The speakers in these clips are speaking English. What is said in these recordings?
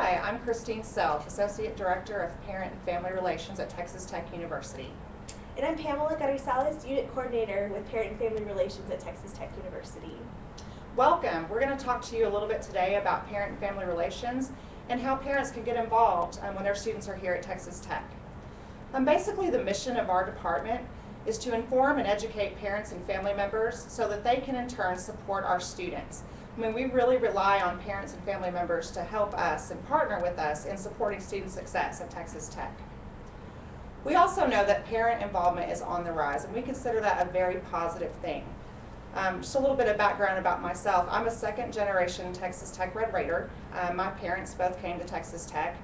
Hi, I'm Christine Self, Associate Director of Parent and Family Relations at Texas Tech University. And I'm Pamela Garizales, Unit Coordinator with Parent and Family Relations at Texas Tech University. Welcome. We're going to talk to you a little bit today about parent and family relations and how parents can get involved when their students are here at Texas Tech. Basically, the mission of our department is to inform and educate parents and family members so that they can in turn support our students. We really rely on parents and family members to help us and partner with us in supporting student success at Texas Tech. We also know that parent involvement is on the rise, and we consider that a very positive thing. Just a little bit of background about myself. I'm a second-generation Texas Tech Red Raider. My parents both came to Texas Tech,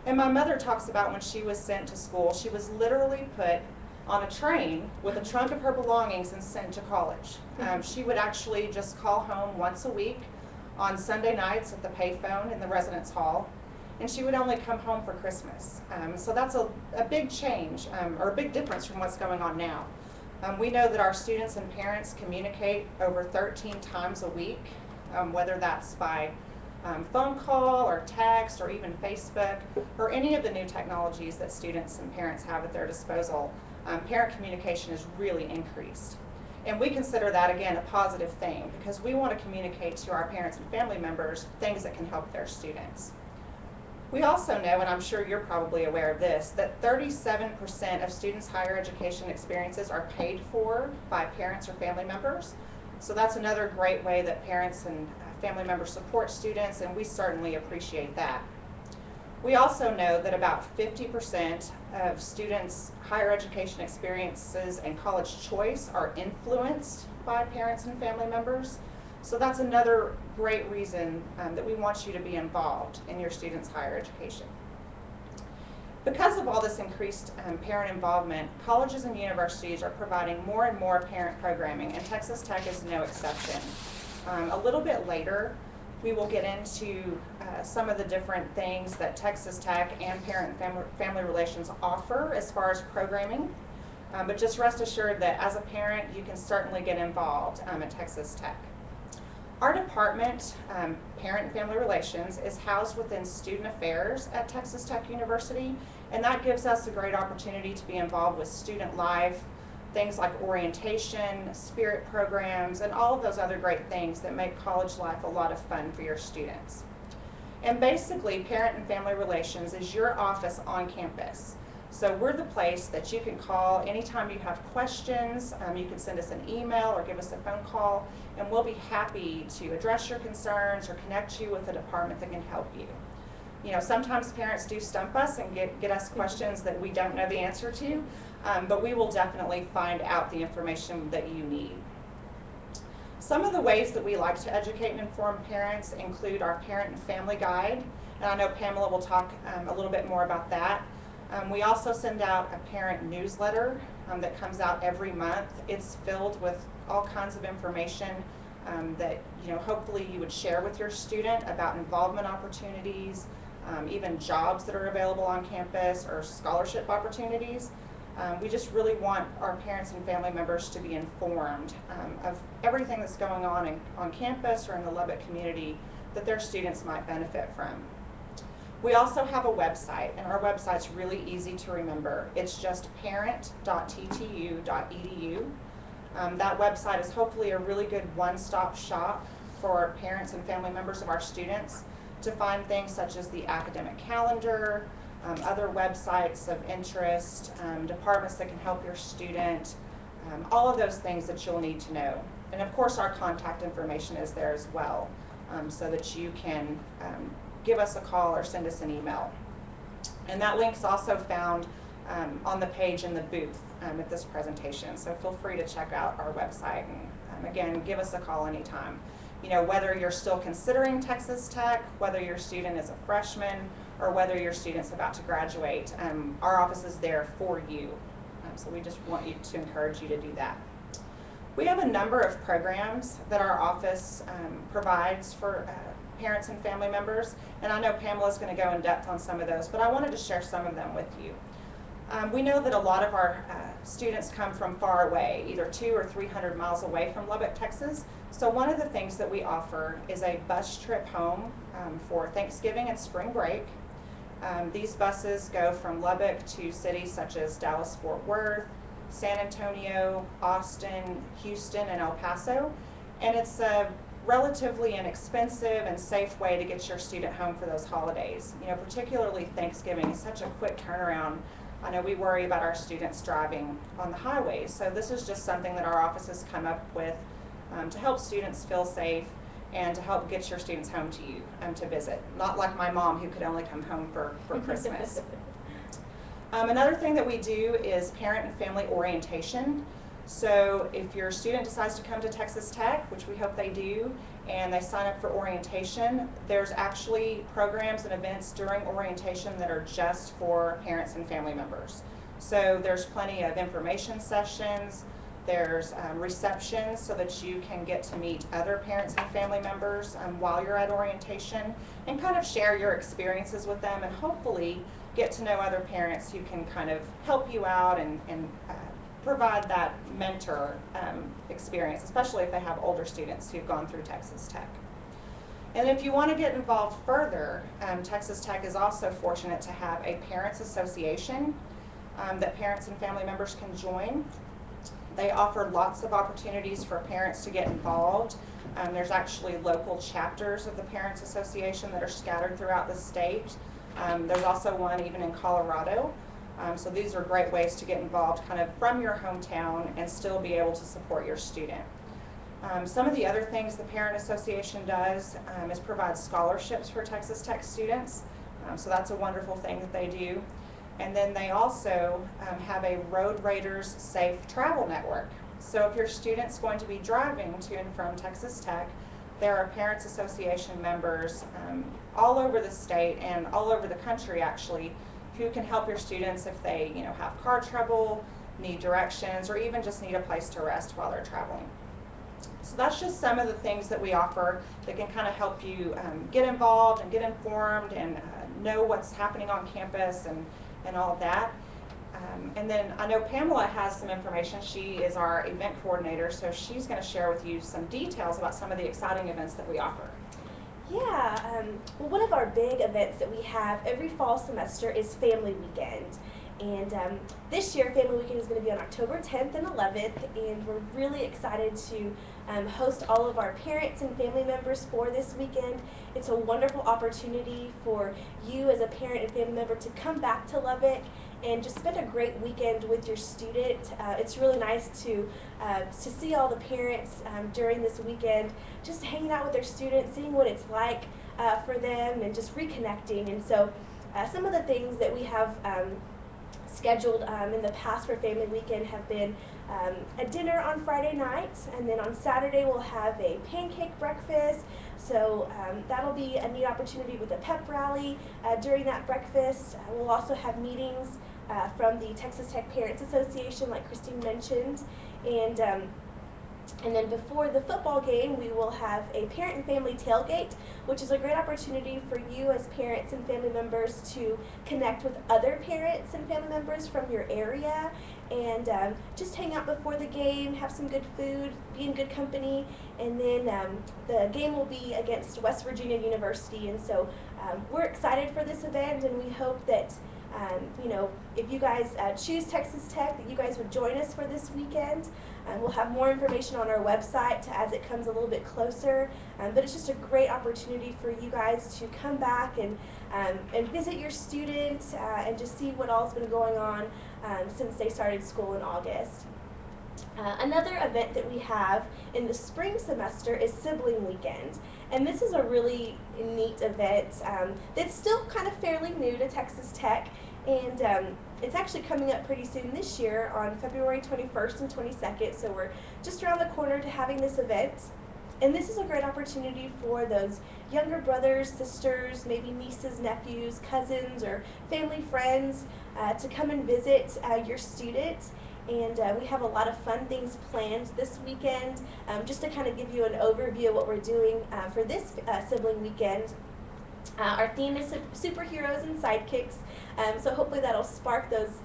and my mother talks about when she was sent to school, she was literally put on a train with a trunk of her belongings and sent to college. She would actually just call home once a week on Sunday nights at the payphone in the residence hall, and she would only come home for Christmas. So that's a big change, or a big difference from what's going on now. We know that our students and parents communicate over 13 times a week, whether that's by phone call or text or even Facebook or any of the new technologies that students and parents have at their disposal. Parent communication is really increased. And we consider that, again, a positive thing because we want to communicate to our parents and family members things that can help their students. We also know, and I'm sure you're probably aware of this, that 37% of students' higher education experiences are paid for by parents or family members. So that's another great way that parents and family members support students, and we certainly appreciate that. We also know that about 50% of students' higher education experiences and college choice are influenced by parents and family members. So that's another great reason that we want you to be involved in your students' higher education. Because of all this increased parent involvement, colleges and universities are providing more and more parent programming, and Texas Tech is no exception. A little bit later, we will get into some of the different things that Texas Tech and Parent and Family Relations offer as far as programming. But just rest assured that as a parent, you can certainly get involved at Texas Tech. Our department, Parent and Family Relations, is housed within Student Affairs at Texas Tech University, and that gives us a great opportunity to be involved with student life, things like orientation, spirit programs, and all of those other great things that make college life a lot of fun for your students. And basically, Parent and Family Relations is your office on campus. So we're the place that you can call anytime you have questions. You can send us an email or give us a phone call, and we'll be happy to address your concerns or connect you with a department that can help you. You know, sometimes parents do stump us and get us questions that we don't know the answer to, but we will definitely find out the information that you need. Some of the ways that we like to educate and inform parents include our Parent and Family Guide, and I know Pamela will talk a little bit more about that. We also send out a parent newsletter that comes out every month. It's filled with all kinds of information that hopefully you would share with your student about involvement opportunities, even jobs that are available on campus or scholarship opportunities. We just really want our parents and family members to be informed of everything that's going on campus or in the Lubbock community that their students might benefit from. We also have a website, and our website's really easy to remember. It's just parent.ttu.edu. That website is hopefully a really good one-stop shop for parents and family members of our students to find things such as the academic calendar, other websites of interest, departments that can help your student, all of those things that you'll need to know. And of course our contact information is there as well, so that you can give us a call or send us an email. And that link's also found on the page in the booth at this presentation, so feel free to check out our website and again, give us a call anytime. Whether you're still considering Texas Tech, whether your student is a freshman, or whether your student's about to graduate, our office is there for you. So we just want to encourage you to do that. We have a number of programs that our office provides for parents and family members, and I know Pamela's going to go in depth on some of those, but I wanted to share some of them with you. We know that a lot of our students come from far away, either 200 or 300 miles away from Lubbock, Texas, So one of the things that we offer is a bus trip home for Thanksgiving and spring break. These buses go from Lubbock to cities such as Dallas-Fort Worth, San Antonio, Austin, Houston, and El Paso. And it's a relatively inexpensive and safe way to get your student home for those holidays. You know, particularly Thanksgiving is such a quick turnaround. I know we worry about our students driving on the highways, so this is just something that our office has come up with to help students feel safe and to help get your students home to you to visit. Not like my mom, who could only come home for Christmas. Another thing that we do is parent and family orientation. So if your student decides to come to Texas Tech, which we hope they do, and they sign up for orientation, there's actually programs and events during orientation that are just for parents and family members. So there's plenty of information sessions, there's receptions so that you can get to meet other parents and family members while you're at orientation and kind of share your experiences with them and hopefully get to know other parents who can kind of help you out and provide that mentor experience, especially if they have older students who've gone through Texas Tech. And if you want to get involved further, Texas Tech is also fortunate to have a parents association that parents and family members can join. They offer lots of opportunities for parents to get involved. There's actually local chapters of the Parents Association that are scattered throughout the state. There's also one even in Colorado. So these are great ways to get involved kind of from your hometown and still be able to support your student. Some of the other things the Parent Association does is provide scholarships for Texas Tech students. So that's a wonderful thing that they do. And then they also have a Road Raiders Safe Travel Network. So if your student's going to be driving to and from Texas Tech, there are Parents Association members all over the state and all over the country actually who can help your students if they have car trouble, need directions, or even just need a place to rest while they're traveling. So that's just some of the things that we offer that can kind of help you get involved and get informed and know what's happening on campus and all of that. And then I know Pamela has some information. She is our event coordinator, so she's going to share with you some details about some of the exciting events that we offer. Yeah, well, one of our big events that we have every fall semester is Family Weekend. And this year, Family Weekend is going to be on October 10th and 11th, and we're really excited to host all of our parents and family members for this weekend. It's a wonderful opportunity for you as a parent and family member to come back to Lubbock and just spend a great weekend with your student. It's really nice to see all the parents during this weekend, just hanging out with their students, seeing what it's like for them, and just reconnecting. And so some of the things that we have scheduled in the past for Family Weekend have been a dinner on Friday night, and then on Saturday we'll have a pancake breakfast. So that'll be a neat opportunity with a pep rally during that breakfast. We'll also have meetings from the Texas Tech Parents Association, like Christine mentioned, and then before the football game, we will have a parent and family tailgate, which is a great opportunity for you as parents and family members to connect with other parents and family members from your area and just hang out before the game, have some good food, be in good company, and then the game will be against West Virginia University. And so we're excited for this event, and we hope that if you guys choose Texas Tech, that you guys would join us for this weekend. We'll have more information on our website as it comes a little bit closer, but it's just a great opportunity for you guys to come back and visit your students and just see what all's been going on since they started school in August. Another event that we have in the spring semester is Sibling Weekend, and this is a really neat event that's still kind of fairly new to Texas Tech, and it's actually coming up pretty soon this year on February 21st and 22nd, so we're just around the corner to having this event. And this is a great opportunity for those younger brothers, sisters, maybe nieces, nephews, cousins, or family friends to come and visit your student. And we have a lot of fun things planned this weekend. Just to kind of give you an overview of what we're doing for this Sibling Weekend. Our theme is superheroes and sidekicks, so hopefully that'll spark those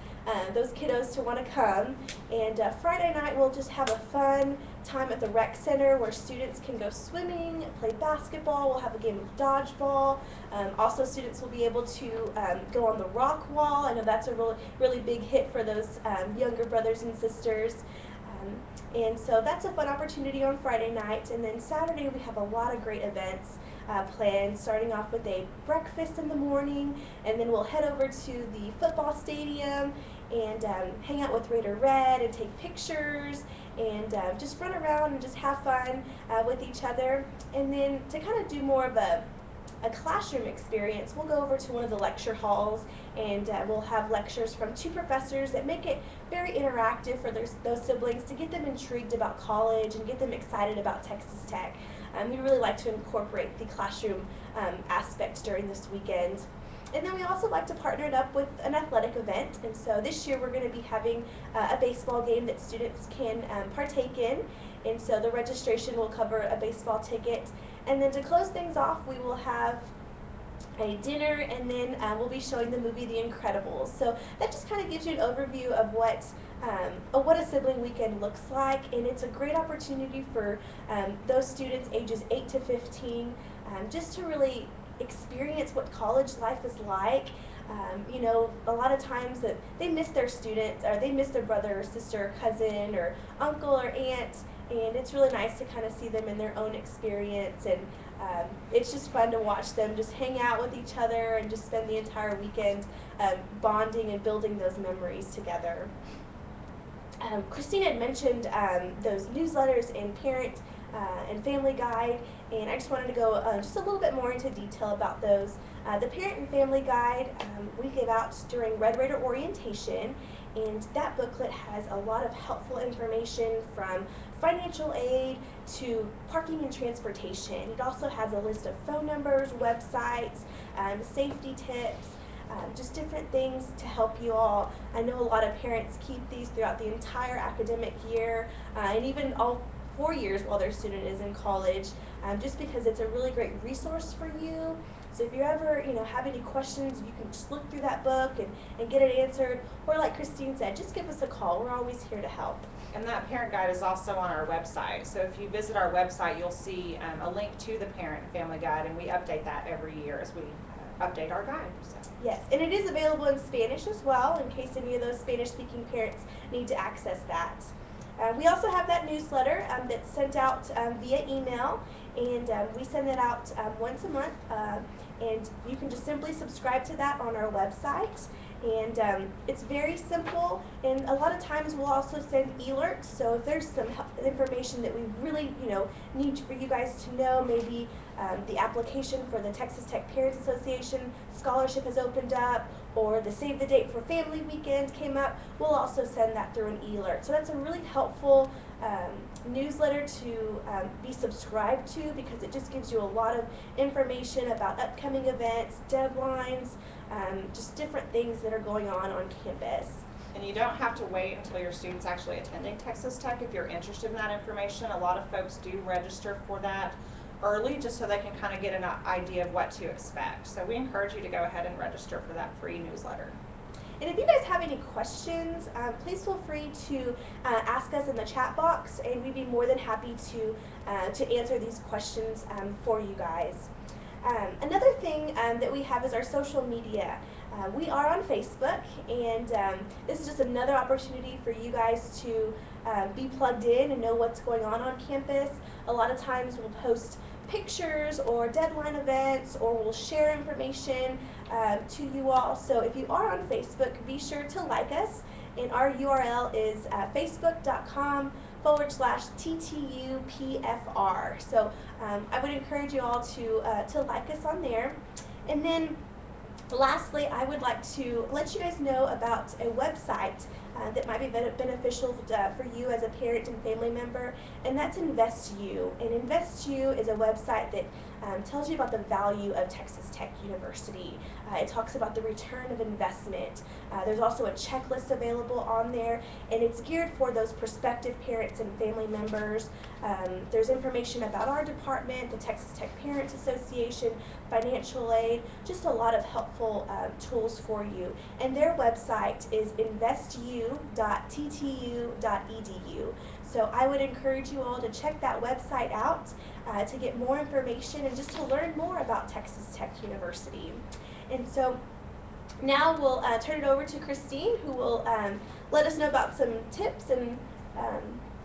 those kiddos to want to come. And Friday night we'll just have a fun time at the rec center where students can go swimming, play basketball. We'll have a game of dodgeball. Also, students will be able to go on the rock wall. I know that's a really big hit for those younger brothers and sisters. And so that's a fun opportunity on Friday night. And then Saturday we have a lot of great events planned, starting off with a breakfast in the morning, and then we'll head over to the football stadium and hang out with Raider Red and take pictures and just run around and just have fun with each other. And then to kind of do more of a classroom experience, we'll go over to one of the lecture halls and we'll have lectures from two professors that make it very interactive for those siblings to get them intrigued about college and get them excited about Texas Tech. We really like to incorporate the classroom aspect during this weekend. And then we also like to partner it up with an athletic event, and so this year we're going to be having a baseball game that students can partake in, and so the registration will cover a baseball ticket. And then to close things off, we will have a dinner, and then we'll be showing the movie The Incredibles. So that just kind of gives you an overview of what a sibling weekend looks like, and it's a great opportunity for those students ages 8 to 15 just to really experience what college life is like. You know, a lot of times that they miss their students, or they miss their brother or sister or cousin or uncle or aunt, and it's really nice to kind of see them in their own experience, and it's just fun to watch them just hang out with each other and just spend the entire weekend bonding and building those memories together. Christine had mentioned those newsletters and parent and family guide, and I just wanted to go just a little bit more into detail about those. The parent and family guide we give out during Red Raider orientation, and that booklet has a lot of helpful information from financial aid to parking and transportation. It also has a list of phone numbers, websites, safety tips, just different things to help you all. I know a lot of parents keep these throughout the entire academic year and even all 4 years while their student is in college, just because it's a really great resource for you. So if you ever have any questions, you can just look through that book and get it answered, or like Christine said, just give us a call. We're always here to help. And that parent guide is also on our website. So if you visit our website, you'll see a link to the parent and family guide, and we update that every year as we update our guide. So. Yes, and it is available in Spanish as well, in case any of those Spanish-speaking parents need to access that. We also have that newsletter that's sent out via email, and we send it out once a month, and you can just simply subscribe to that on our website. And it's very simple, and a lot of times we'll also send alerts. So if there's some information that we really need for you guys to know, maybe the application for the Texas Tech Parents Association scholarship has opened up, or the Save the Date for Family Weekend came up, we'll also send that through an alert. So that's a really helpful newsletter to be subscribed to, because it just gives you a lot of information about upcoming events, deadlines, just different things that are going on campus. And you don't have to wait until your student's actually attending Texas Tech if you're interested in that information. A lot of folks do register for that early just so they can kind of get an idea of what to expect. So we encourage you to go ahead and register for that free newsletter. And if you guys have any questions, please feel free to ask us in the chat box, and we'd be more than happy to answer these questions for you guys. Another thing that we have is our social media. We are on Facebook, and this is just another opportunity for you guys to be plugged in and know what's going on campus. A lot of times we'll post pictures or deadline events, or we'll share information to you all. So if you are on Facebook, be sure to like us, and our URL is facebook.com/TTUPFR. So I would encourage you all to like us on there. And then lastly, I would like to let you guys know about a website that might be beneficial for you as a parent and family member, and that's InvestU. And InvestU is a website that tells you about the value of Texas Tech University. It talks about the return of investment. There's also a checklist available on there, and it's geared for those prospective parents and family members. There's information about our department, the Texas Tech Parents Association, financial aid, just a lot of helpful tools for you. And their website is investu.ttu.edu. So I would encourage you all to check that website out to get more information and just to learn more about Texas Tech University. And so now we'll turn it over to Christine, who will let us know about some tips and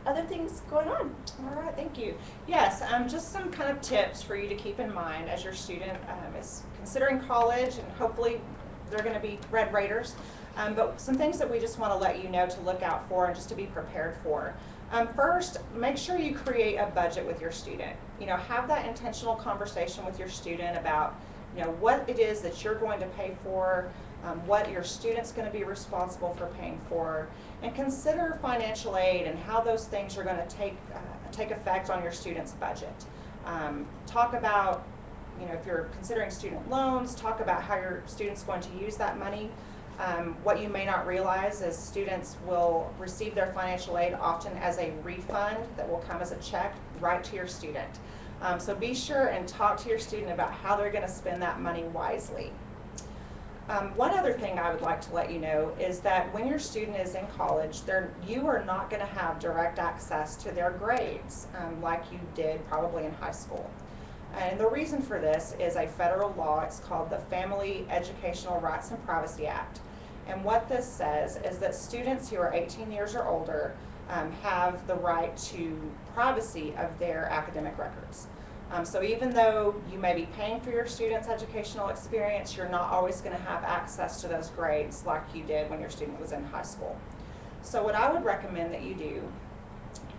other things going on. All right, thank you. Yes, just some kind of tips for you to keep in mind as your student is considering college, and hopefully they're going to be Red Raiders. But some things that we just want to let you know to look out for and just to be prepared for. First, make sure you create a budget with your student. Have that intentional conversation with your student about what it is that you're going to pay for, what your student's going to be responsible for paying for, and consider financial aid and how those things are going to take effect on your student's budget. Talk about, if you're considering student loans, talk about how your student's going to use that money. What you may not realize is students will receive their financial aid often as a refund that will come as a check right to your student. So be sure and talk to your student about how they're going to spend that money wisely. One other thing I would like to let you know is that when your student is in college, you are not going to have direct access to their grades like you did probably in high school. And the reason for this is a federal law. It's called the Family Educational Rights and Privacy Act. And what this says is that students who are 18 years or older have the right to privacy of their academic records. So even though you may be paying for your student's educational experience, you're not always going to have access to those grades like you did when your student was in high school. So what I would recommend that you do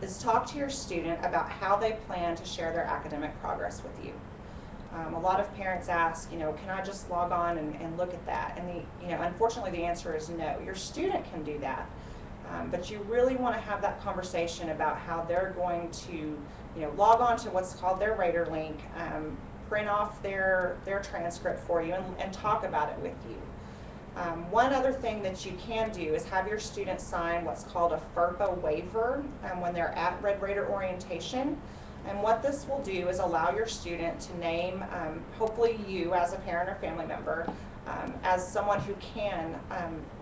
is talk to your student about how they plan to share their academic progress with you. A lot of parents ask, can I just log on and look at that? And unfortunately the answer is no. Your student can do that, but you really want to have that conversation about how they're going to, log on to what's called their Raider link, print off their transcript for you, and talk about it with you. One other thing that you can do is have your students sign what's called a FERPA waiver when they're at Red Raider orientation. And what this will do is allow your student to name, hopefully you as a parent or family member, as someone who can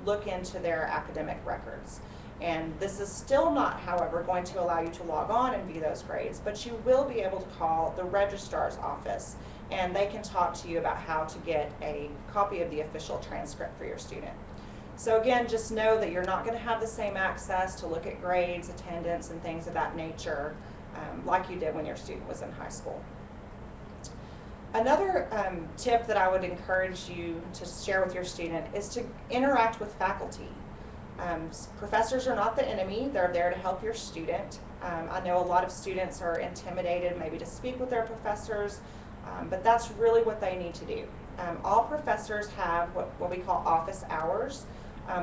look into their academic records. And this is still not, however, going to allow you to log on and view those grades, but you will be able to call the registrar's office and they can talk to you about how to get a copy of the official transcript for your student. So again, just know that you're not going to have the same access to look at grades, attendance, and things of that nature like you did when your student was in high school. Another tip that I would encourage you to share with your student is to interact with faculty. Professors are not the enemy, they're there to help your student. I know a lot of students are intimidated maybe to speak with their professors, but that's really what they need to do. All professors have what we call office hours,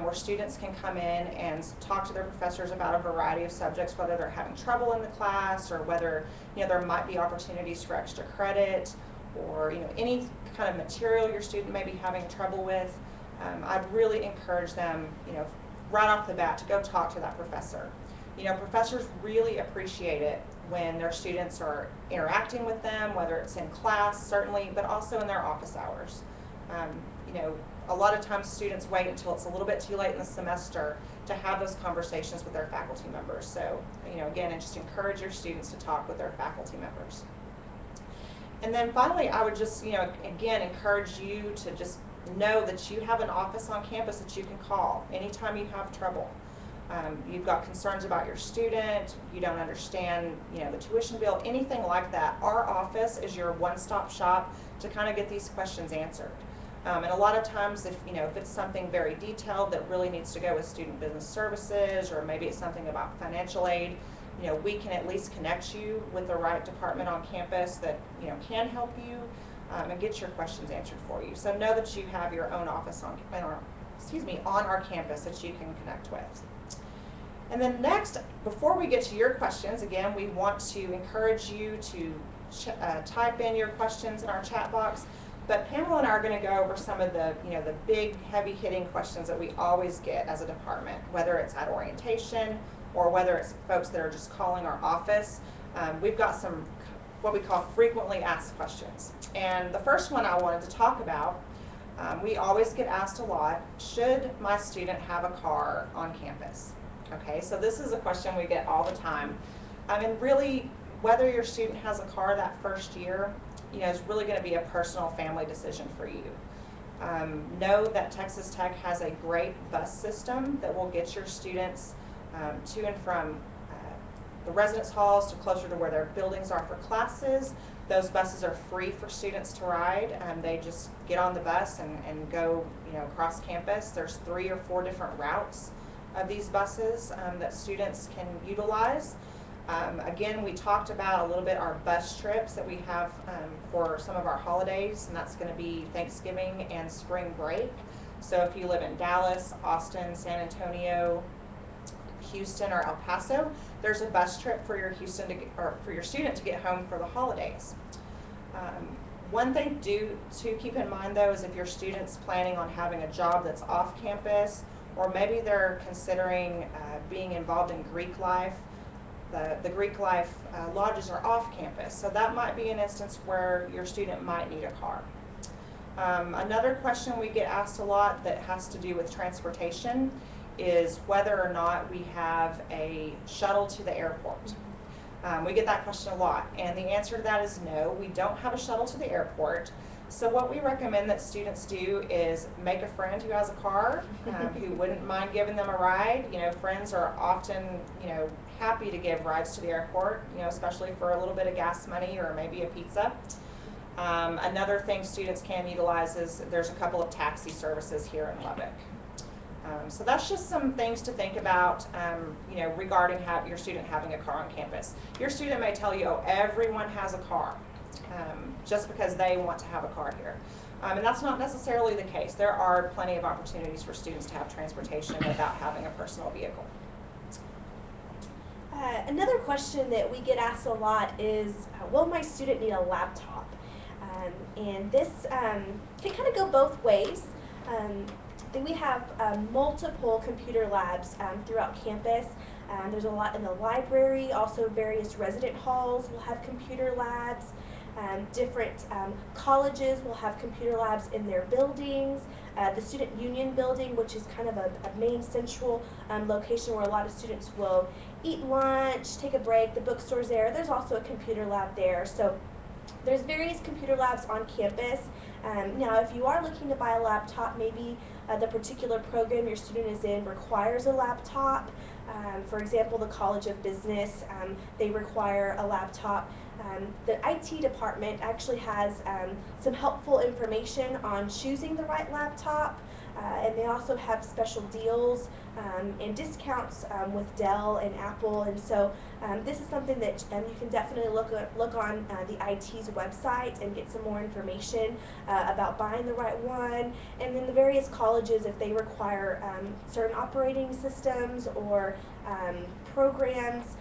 where students can come in and talk to their professors about a variety of subjects, whether they're having trouble in the class or whether there might be opportunities for extra credit or any kind of material your student may be having trouble with. I'd really encourage them right off the bat to go talk to that professor. Professors really appreciate it when their students are interacting with them, whether it's in class certainly, but also in their office hours. A lot of times students wait until it's a little bit too late in the semester to have those conversations with their faculty members. So, again, and just encourage your students to talk with their faculty members. And then finally, I would just, again, encourage you to just know that you have an office on campus that you can call anytime you have trouble. You've got concerns about your student, you don't understand, the tuition bill, anything like that. Our office is your one-stop shop to kind of get these questions answered. And a lot of times, if it's something very detailed that really needs to go with student business services, or maybe it's something about financial aid, we can at least connect you with the right department on campus that can help you and get your questions answered for you. So know that you have your own office on our campus that you can connect with. And then next, before we get to your questions, again, we want to encourage you to type in your questions in our chat box. But Pamela and I are going to go over some of the, the big, heavy-hitting questions that we always get as a department, whether it's at orientation or whether it's folks that are just calling our office. We've got some what we call frequently asked questions. And the first one I wanted to talk about, we always get asked a lot, should my student have a car on campus? Okay, so this is a question we get all the time. And really, whether your student has a car that first year, is really going to be a personal family decision for you. Know that Texas Tech has a great bus system that will get your students to and from the residence halls to closer to where their buildings are for classes. Those buses are free for students to ride. They just get on the bus and go across campus. There's 3 or 4 different routes of these buses that students can utilize. Again, we talked about a little bit our bus trips that we have for some of our holidays, and that's going to be Thanksgiving and spring break. So if you live in Dallas, Austin, San Antonio, Houston, or El Paso, there's a bus trip for your for your student to get home for the holidays. One thing to keep in mind though is if your student's planning on having a job that's off campus, or maybe they're considering being involved in Greek life. The Greek life lodges are off campus, so that might be an instance where your student might need a car. Another question we get asked a lot that has to do with transportation is whether or not we have a shuttle to the airport. We get that question a lot, and the answer to that is no, we don't have a shuttle to the airport. So what we recommend that students do is make a friend who has a car, who wouldn't mind giving them a ride. Friends are often, happy to give rides to the airport, especially for a little bit of gas money or maybe a pizza. Another thing students can utilize is there's a couple of taxi services here in Lubbock. So that's just some things to think about, regarding your student having a car on campus. Your student may tell you, oh, everyone has a car, just because they want to have a car here. And that's not necessarily the case. There are plenty of opportunities for students to have transportation without having a personal vehicle. Another question that we get asked a lot is, will my student need a laptop? And this can kind of go both ways. We have multiple computer labs throughout campus. There's a lot in the library, also various resident halls will have computer labs. Different colleges will have computer labs in their buildings. The Student Union building, which is kind of a main central location where a lot of students will eat lunch, take a break, the bookstore's there. There's also a computer lab there. So there's various computer labs on campus. Now, if you are looking to buy a laptop, maybe the particular program your student is in requires a laptop. For example, the College of Business, they require a laptop. The IT department actually has some helpful information on choosing the right laptop, and they also have special deals and discounts with Dell and Apple, and so this is something that you can definitely look on the IT's website and get some more information about buying the right one. And then the various colleges, if they require certain operating systems or programs,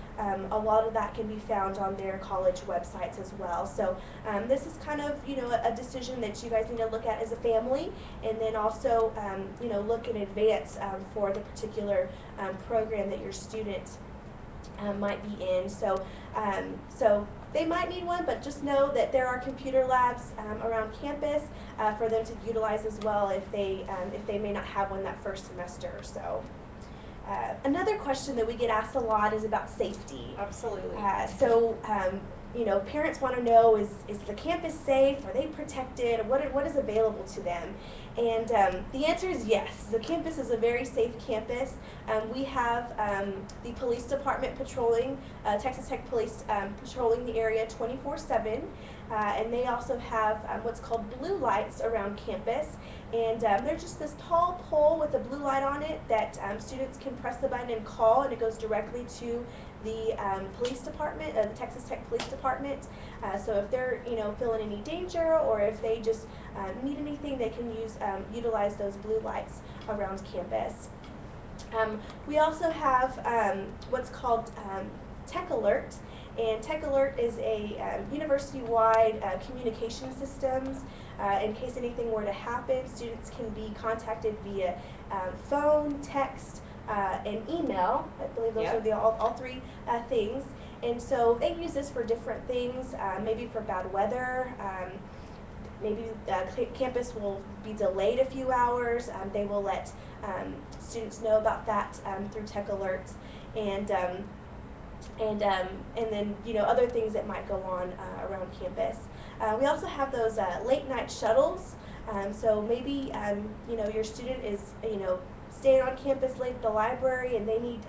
a lot of that can be found on their college websites as well. So this is kind of a decision that you guys need to look at as a family, and then also look in advance for the particular program that your student might be in. So they might need one, but just know that there are computer labs around campus for them to utilize as well if they may not have one that first semester. So. Another question that we get asked a lot is about safety. Absolutely. Parents want to know, is the campus safe? Are they protected? What is available to them? And the answer is yes. The campus is a very safe campus. We have the police department patrolling, Texas Tech Police patrolling the area 24/7. And they also have what's called blue lights around campus. And they're just this tall pole with a blue light on it that students can press the button and call, and it goes directly to the police department, the Texas Tech Police Department. So if they're feeling any danger, or if they just need anything, they can utilize those blue lights around campus. We also have what's called Tech Alert. And Tech Alert is a university-wide communication systems. In case anything were to happen, students can be contacted via phone, text, and email. I believe those are all three things. And so they use this for different things, maybe for bad weather. Maybe campus will be delayed a few hours. They will let students know about that through Tech Alert, and then other things that might go on around campus. We also have those late night shuttles. So maybe your student is staying on campus late at the library, and they need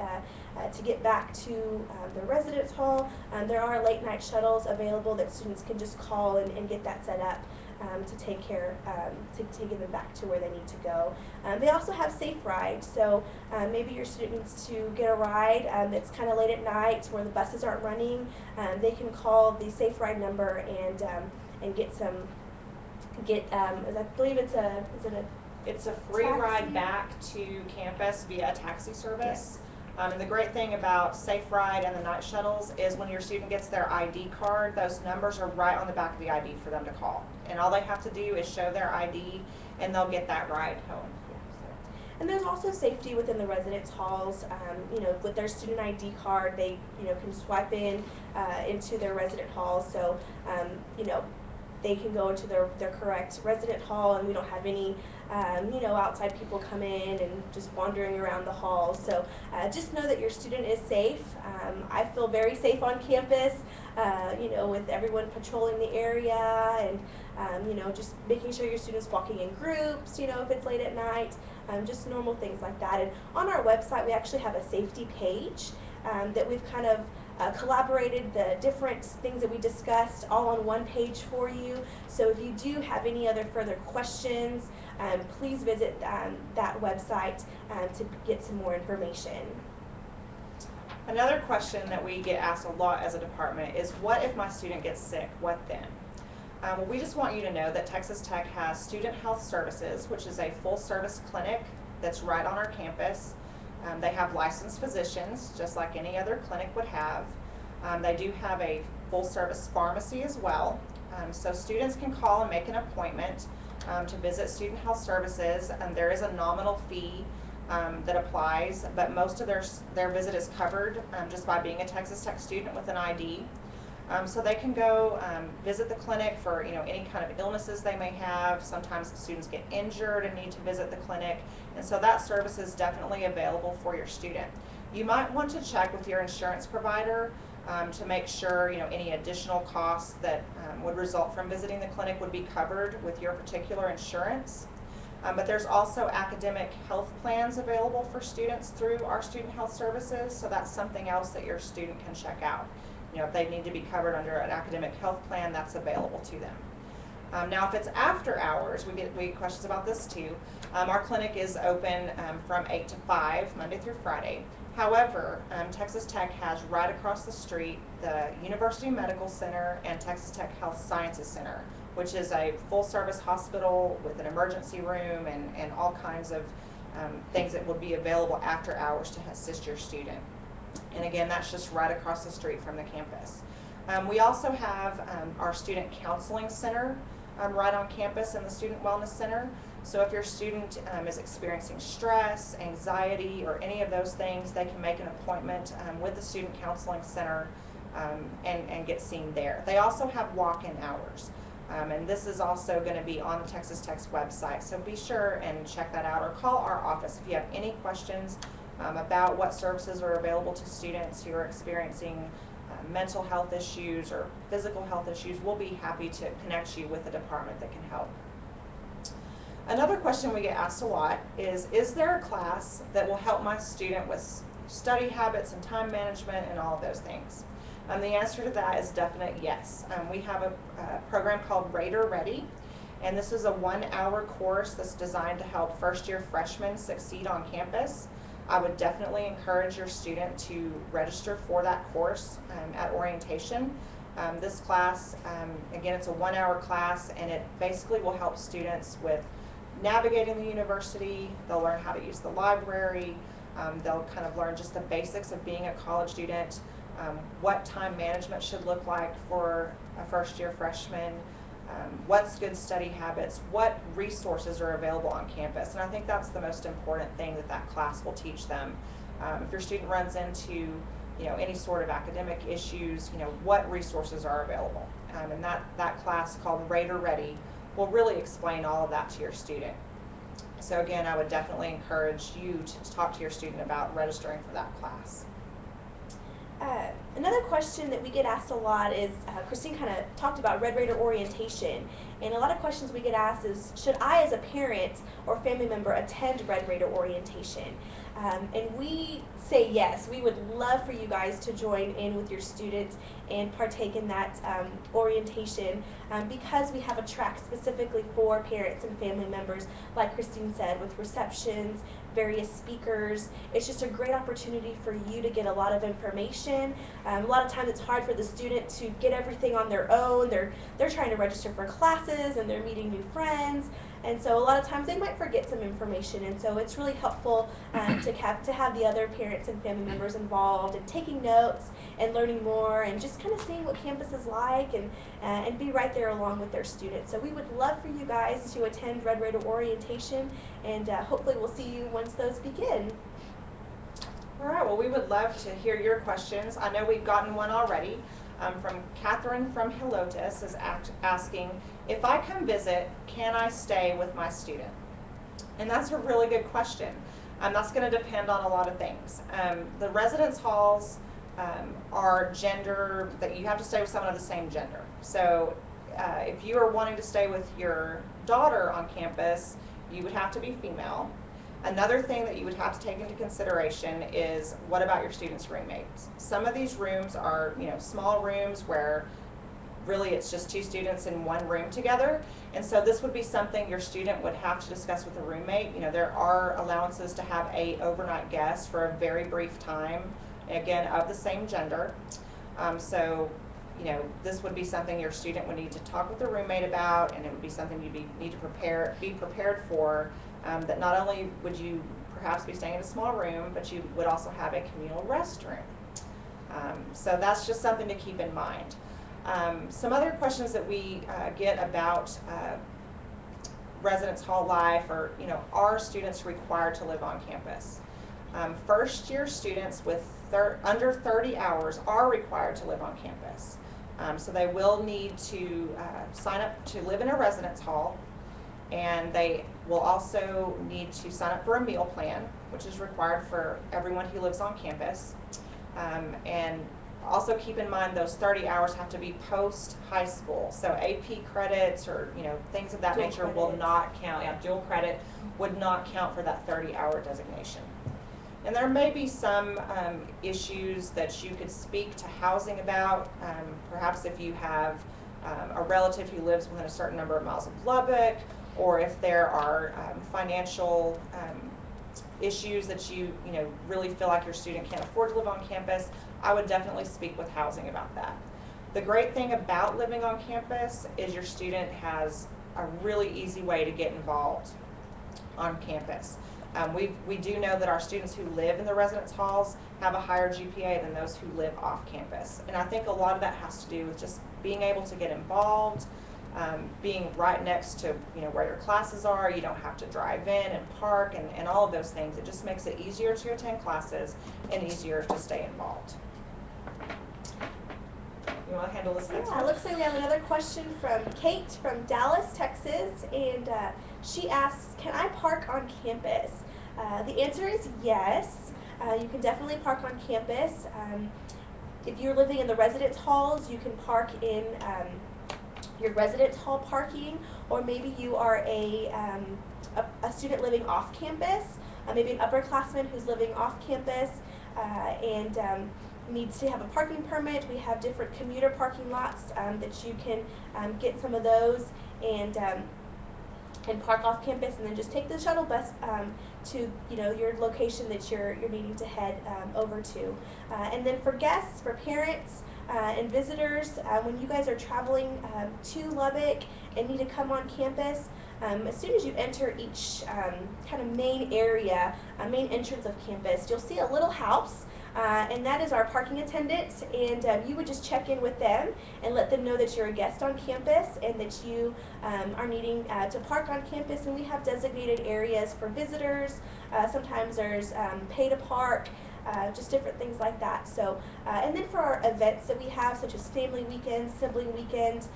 to get back to their residence hall. There are late night shuttles available that students can just call and get that set up to take them back to where they need to go. They also have Safe Ride, so maybe your student needs to get a ride that's kind of late at night where the buses aren't running. They can call the Safe Ride number and get I believe It's a free taxi ride back to campus via a taxi service. Yes. And the great thing about Safe Ride and the night shuttles is when your student gets their ID card, those numbers are right on the back of the ID for them to call. And all they have to do is show their ID and they'll get that ride home. And there's also safety within the residence halls. With their student ID card, they can swipe into their resident hall. So they can go into their correct resident hall, and we don't have any outside people come in and just wandering around the hall. So just know that your student is safe. I feel very safe on campus, with everyone patrolling the area, and just making sure your students walking in groups, if it's late at night, just normal things like that. And on our website, we actually have a safety page that we've kind of collaborated the different things that we discussed all on one page for you. So if you do have any other further questions, please visit that website to get some more information. Another question that we get asked a lot as a department is, what if my student gets sick? What then? Well, we just want you to know that Texas Tech has Student Health Services, which is a full-service clinic that's right on our campus. They have licensed physicians, just like any other clinic would have. They do have a full-service pharmacy as well. So students can call and make an appointment to visit Student Health Services, and there is a nominal fee that applies, but most of their visit is covered just by being a Texas Tech student with an ID. So they can go visit the clinic for any kind of illnesses they may have. Sometimes students get injured and need to visit the clinic, and so that service is definitely available for your student. You might want to check with your insurance provider to make sure any additional costs that would result from visiting the clinic would be covered with your particular insurance. But there's also academic health plans available for students through our Student Health Services, so that's something else that your student can check out. If they need to be covered under an academic health plan, that's available to them. Now, if it's after hours, we get questions about this too. Our clinic is open from 8 to 5, Monday through Friday. However, Texas Tech has right across the street the University Medical Center and Texas Tech Health Sciences Center, which is a full-service hospital with an emergency room and all kinds of things that would be available after hours to assist your student. And again, that's just right across the street from the campus. We also have our Student Counseling Center right on campus in the Student Wellness Center. So if your student is experiencing stress, anxiety, or any of those things, they can make an appointment with the Student Counseling Center and get seen there. They also have walk-in hours. And this is also going to be on the Texas Tech's website. So be sure and check that out, or call our office if you have any questions about what services are available to students who are experiencing mental health issues or physical health issues. We'll be happy to connect you with a department that can help. Another question we get asked a lot is there a class that will help my student with study habits and time management and all of those things? The answer to that is definite yes. We have a program called Raider Ready, and this is a 1-hour course that's designed to help first-year freshmen succeed on campus. I would definitely encourage your student to register for that course at orientation. This class, again, it's a 1-hour class, and it basically will help students with navigating the university. They'll learn how to use the library. They'll kind of learn just the basics of being a college student. what time management should look like for a first-year freshman, what's good study habits, what resources are available on campus. And I think that's the most important thing that that class will teach them. If your student runs into any sort of academic issues, what resources are available. And that class called Raider Ready will really explain all of that to your student. So again, I would definitely encourage you to talk to your student about registering for that class. Another question that we get asked a lot is, Christine kind of talked about Red Raider orientation, and a lot of questions we get asked is, should I as a parent or family member attend Red Raider orientation? And we say yes. We would love for you guys to join in with your students and partake in that orientation because we have a track specifically for parents and family members, like Christine said, with receptions, various speakers. It's just a great opportunity for you to get a lot of information. A lot of times it's hard for the student to get everything on their own. They're trying to register for classes and they're meeting new friends. And so a lot of times they might forget some information, and so it's really helpful to have the other parents and family members involved and taking notes and learning more and just kind of seeing what campus is like and be right there along with their students. So we would love for you guys to attend Red Raider orientation, and hopefully we'll see you once those begin. All right, well, we would love to hear your questions. I know we've gotten one already. From Catherine from Helotes is asking, if I come visit, can I stay with my student? And that's a really good question. That's going to depend on a lot of things. The residence halls are gender, that you have to stay with someone of the same gender. So if you are wanting to stay with your daughter on campus, you would have to be female. Another thing that you would have to take into consideration is, what about your students' roommates? Some of these rooms are, small rooms where really it's just two students in one room together. And so this would be something your student would have to discuss with a roommate. There are allowances to have an overnight guest for a very brief time, again, of the same gender. This would be something your student would need to talk with their roommate about, and it would be something you'd need to be prepared for. That not only would you perhaps be staying in a small room, but you would also have a communal restroom. So that's just something to keep in mind. Some other questions that we get about residence hall life are, are students required to live on campus? First year students with under 30 hours are required to live on campus. So they will need to sign up to live in a residence hall, and they will also need to sign up for a meal plan, which is required for everyone who lives on campus. And also keep in mind those 30 hours have to be post-high school. So AP credits or things of that Dual nature credits. will not count. Yeah, dual credit would not count for that 30-hour designation. And there may be some issues that you could speak to housing about. Perhaps if you have a relative who lives within a certain number of miles of Lubbock, or if there are financial issues that you really feel like your student can't afford to live on campus, I would definitely speak with housing about that. The great thing about living on campus is your student has a really easy way to get involved on campus. We do know that our students who live in the residence halls have a higher GPA than those who live off campus. And I think a lot of that has to do with just being able to get involved, being right next to where your classes are. You don't have to drive in and park and all of those things. It just makes it easier to attend classes and easier to stay involved. You want to handle this next one? It looks like we have another question from Kate from Dallas, Texas, and she asks, can I park on campus? The answer is yes. You can definitely park on campus. If you're living in the residence halls, you can park in your residence hall parking, or maybe you are a student living off campus, maybe an upperclassman who's living off campus and needs to have a parking permit. We have different commuter parking lots that you can get some of those and park off campus, and then just take the shuttle bus to your location that you're needing to head over to. And then for guests, for parents and visitors, when you guys are traveling to Lubbock and need to come on campus, as soon as you enter each kind of main area, main entrance of campus, you'll see a little house and that is our parking attendants. And you would just check in with them and let them know that you're a guest on campus and that you are needing to park on campus. And we have designated areas for visitors. Sometimes there's pay to park. Just different things like that. So, and then for our events that we have, such as family weekends, sibling weekends,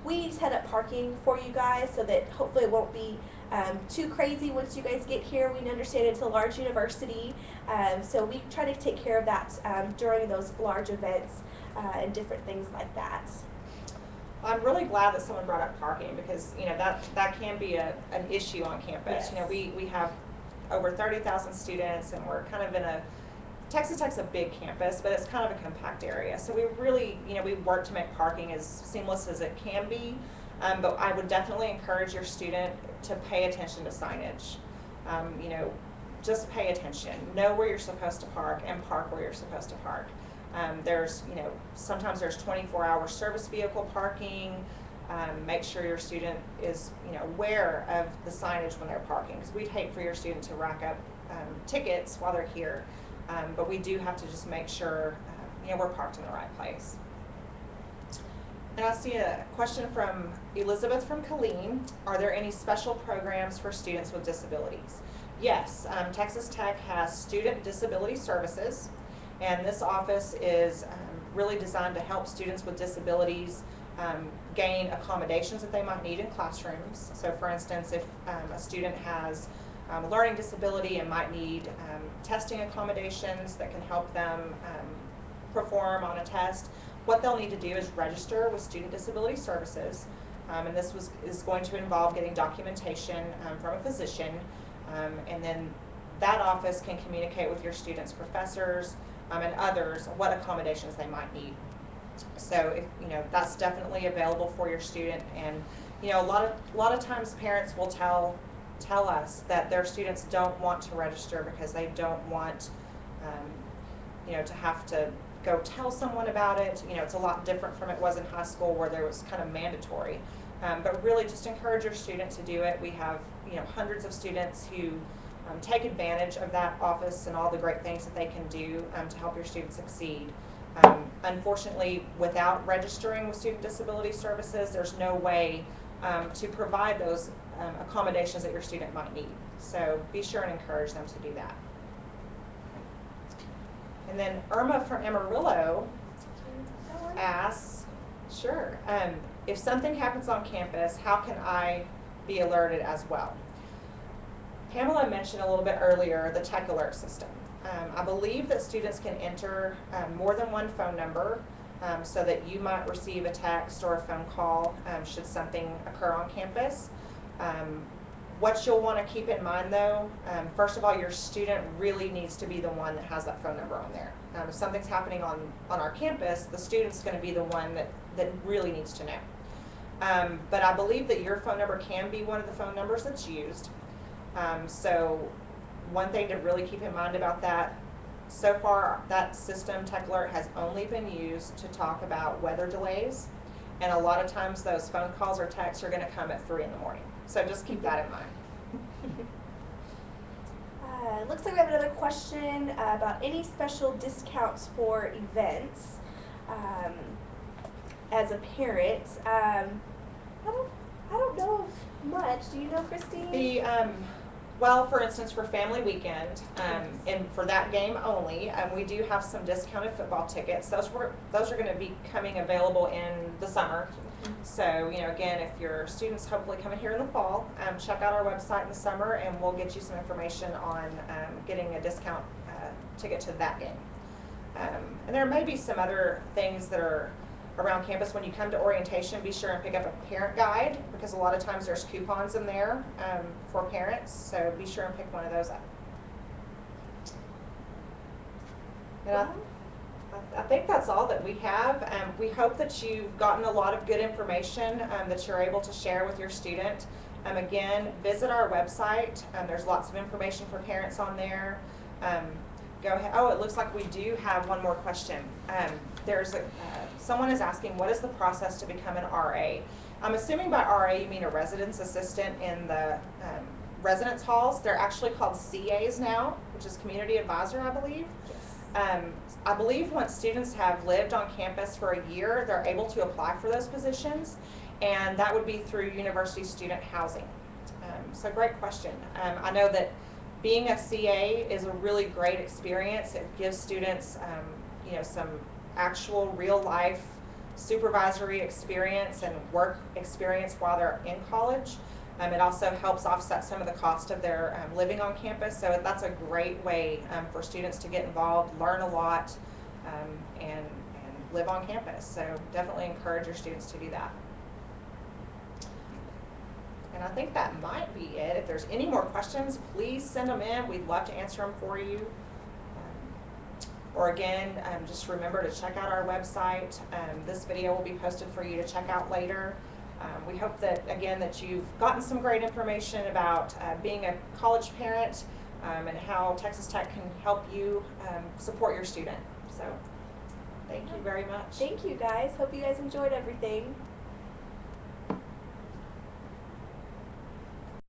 we set up parking for you guys so that hopefully it won't be too crazy once you guys get here. We understand it's a large university, so we try to take care of that during those large events and different things like that. I'm really glad that someone brought up parking, because that can be an issue on campus. Yes. We have over 30,000 students, and we're kind of in Texas Tech's a big campus, but it's kind of a compact area. So we really, we work to make parking as seamless as it can be. But I would definitely encourage your student to pay attention to signage. Just pay attention. Know where you're supposed to park and park where you're supposed to park. Sometimes there's 24-hour service vehicle parking. Make sure your student is, aware of the signage when they're parking, because we'd hate for your student to rack up tickets while they're here. But we do have to just make sure, we're parked in the right place. And I see a question from Elizabeth from Killeen. Are there any special programs for students with disabilities? Yes, Texas Tech has Student Disability Services, and this office is really designed to help students with disabilities gain accommodations that they might need in classrooms. So for instance, if a student has a learning disability and might need testing accommodations that can help them perform on a test, what they'll need to do is register with Student Disability Services, and this is going to involve getting documentation from a physician, and then that office can communicate with your students' professors and others what accommodations they might need. So if that's definitely available for your student. And a lot of times parents will tell us that their students don't want to register because they don't want to have to go tell someone about it. It's a lot different from it was in high school, where there was kind of mandatory. But really just encourage your student to do it. We have hundreds of students who take advantage of that office and all the great things that they can do to help your students succeed. Unfortunately, without registering with Student Disability Services, there's no way to provide those accommodations that your student might need. So be sure and encourage them to do that. And then Irma from Amarillo asks, sure, if something happens on campus, how can I be alerted as well? Pamela mentioned a little bit earlier the tech alert system. I believe that students can enter more than one phone number, so that you might receive a text or a phone call should something occur on campus. What you'll want to keep in mind though, first of all, your student really needs to be the one that has that phone number on there. If something's happening on our campus, the student's going to be the one that really needs to know. But I believe that your phone number can be one of the phone numbers that's used. So one thing to really keep in mind about that, so far that system, Tech Alert, has only been used to talk about weather delays, and a lot of times those phone calls or texts are going to come at 3 in the morning. So just keep that in mind. Looks like we have another question about any special discounts for events. As a parent, I don't know of much. Do you know, Christine? Well, for instance, for family weekend, and for that game only, we do have some discounted football tickets. Those are going to be coming available in the summer. So, again, if your students hopefully coming here in the fall, check out our website in the summer, and we'll get you some information on getting a discount ticket to that game. And there may be some other things that are around campus. When you come to orientation, be sure and pick up a parent guide, because a lot of times there's coupons in there for parents, so be sure and pick one of those up. And I think that's all that we have. We hope that you've gotten a lot of good information that you're able to share with your student. Again, visit our website. There's lots of information for parents on there. Go ahead. Oh, it looks like we do have one more question. Someone is asking, what is the process to become an RA? I'm assuming by RA you mean a residence assistant in the residence halls. They're actually called CAs now, which is community advisor, I believe. Yes. I believe once students have lived on campus for a year, they're able to apply for those positions, and that would be through university student housing. So great question. I know that being a CA is a really great experience. It gives students some actual real life supervisory experience and work experience while they're in college. It also helps offset some of the cost of their living on campus, so that's a great way for students to get involved, learn a lot, and live on campus. So definitely encourage your students to do that. And I think that might be it. If there's any more questions, please send them in. We'd love to answer them for you. Or again, just remember to check out our website. This video will be posted for you to check out later. We hope that, again, that you've gotten some great information about being a college parent and how Texas Tech can help you support your student. So thank you very much. Thank you guys. Hope you guys enjoyed everything.